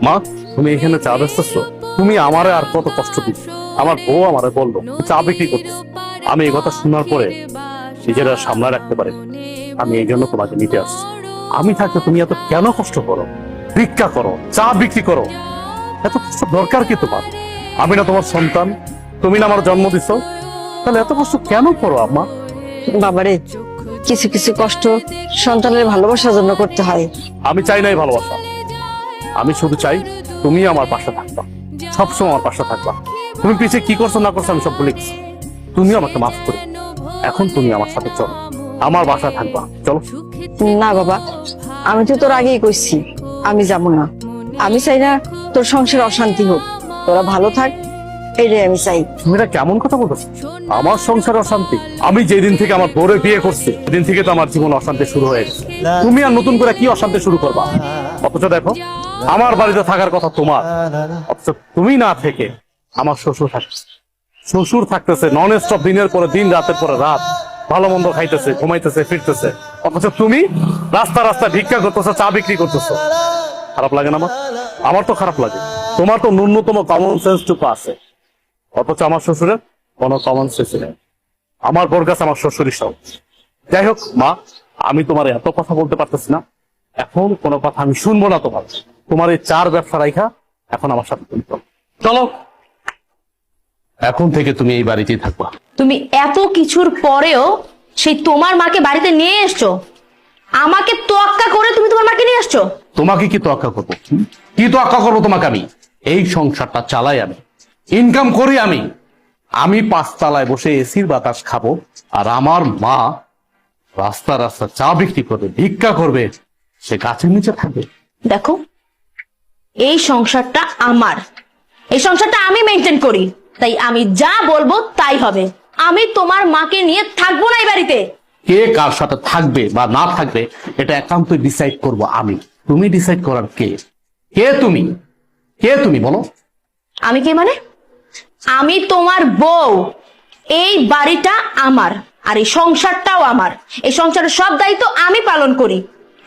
মা, তুমি এখানে চা বেচতেছো? তুমি আমারে আর কত কষ্ট দিচ্ছ। আমার বউ আমারে বললো চা বিক্রি করতেছ। আমি এই কথা শোনার পরে নিজেরা সামনে রাখতে পারি। আমি এই জন্য তোমাকে নিতে আসছি। আমি থাকতে তুমি এত কেন কষ্ট করো? ভিক্ষা করো, চা বিক্রি করো, এত কষ্ট দরকার কি তোমার? আমি না তোমার সন্তান? তুমি না আমার জন্ম দিছ? তাহলে এত কষ্ট কেন করো আম্মা? বাবারে, কিছু কিছু কষ্ট সন্তানের ভালোবাসার জন্য করতে হয়। আমি চাই নাই ভালোবাসা, আমি শুধু চাই তুমি আমার পাশে থাকবা, সবসময় আমার পাশে থাকবা। তুমি পিছিয়ে কি করছো না করছো আমি সব ভুলে গেছি। তুমি আমাকে মাফ করো। এখন তুমি আমার সাথে চলো, আমার বাসায় থাকবা, চলো। না বাবা, আমি তো তোর আগেই কইছি আমি যাব না। আমি চাই না তোর সংসার অশান্তি হোক, তোরা ভালো থাক, এইটাই আমি চাই। তুমি এটা কেমন কথা বলতেছো? আমার সংসার অশান্তি? আমি যেদিন থেকে আমার বউরে বিয়ে করছি সেদিন থেকে তো আমার জীবন অশান্তি শুরু হয়ে গেছে। তুমি আর নতুন করে কি অশান্তি শুরু করবা? অথচ দেখো, আমার বাড়িতে থাকার কথা তোমার, অথচ তুমি না থেকে আমার শ্বশুর থাকতেছে। শ্বশুর থাকতেছে নন স্টপ, দিনের পরে দিন, রাতের পরে রাত, ভালো মন্দ খাইতেছে, ঘুমাইতেছে, ফিরতেছে। অথচ তুমি রাস্তা রাস্তা ভিক্ষা করতেছো, চা বিক্রি করতেছো। খারাপ লাগে না আমার? আমার তো খারাপ লাগে। তোমার তো ন্যূনতম কমন সেন্স টুকু আছে, অথচ আমার শ্বশুরের কোনো কমন সেন্স নেই। আমার বোর কাছে আমার শ্বশুরই সব। যাই হোক মা, আমি তোমার এত কথা বলতে পারতেছি না। এখন কোনো কথা আমি শুনবো না তোমার। তোমার এই চার ব্যবসা রাইখা এখন আমার সাথে তুমি চলো। এখন থেকে তুমি এই বাড়িতেই থাকবা। তুমি এত কিছুর পরেও সেই তোমার মাকে বাড়িতে নিয়ে এসছো, আমাকে তোয়াক্কা করে তুমি তোমার মাকে নিয়ে আসছো। তোমাকে কি তোয়াক্কা করবো? কি তোয়াক্কা করবো তোমাকে? আমি এই সংসারটা চালাই, আমি ইনকাম করি। আমি পাঁচতলায় বসে এসির বাতাস খাবো, আর আমার মা রাস্তা রাস্তা চা বিক্রি করবে, ভিক্ষা করবে, সে গাছের নিচে থাকবে। দেখো, এই সংসারটা আমার, এই সংসারটা আমি মেনটেন করি, তাই আমি যা বলবো তাই হবে। আমি তোমার মাকে নিয়ে থাকবো না এই বাড়িতে। কে কার সাথে থাকবে বা না থাকবে এটা একান্তই ডিসাইড করব আমি। তুমি ডিসাইড করার কে? কে তুমি? কে তুমি বলো? আমি কে মানে? আমি তোমার বউ। এই বাড়িটা আমার, আর এই সংসারটাও আমার। এই সংসারের সব দায়িত্ব আমি পালন করি,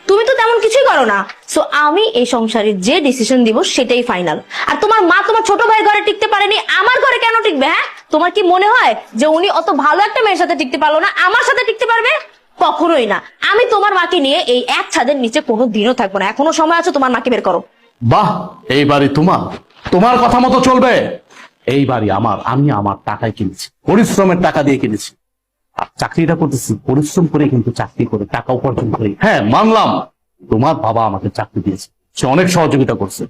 তুমি তো তেমন কিছুই করো না। সো আমি এই সংসারে যে ডিসিশন দিব সেটাই ফাইনাল। আর তোমার মা তোমার ছোট ভাই ঘরে টিকতে পারেনি, আমার ঘরে কেন টিকবে? হ্যাঁ, তোমার কি মনে হয় যে উনি অত ভালো একটা মেয়ের সাথে টিকতে পারলো না, আমার সাথে টিকতে পারবে? কখনোই না। আমি তোমার মাকে নিয়ে এই এক ছাদের নিচে কোনো দিনও থাকবো না। এখনো সময় আছে, তোমার মাকে বের করো। বাহ, এই বাড়ি তোমার, তোমার কথা মতো চলবে। এই বাড়ি আমার, আমি আমার টাকায় কিনেছি, পরিশ্রমের টাকা দিয়ে কিনেছি। আর চাকরিটা করতেছি পরিশ্রম করে, কিন্তু চাকরি করে টাকা উপার্জন করি। হ্যাঁ মানলাম, তোমার বাবা আমাকে চাকরি দিয়েছে, সে অনেক সহযোগিতা করছে।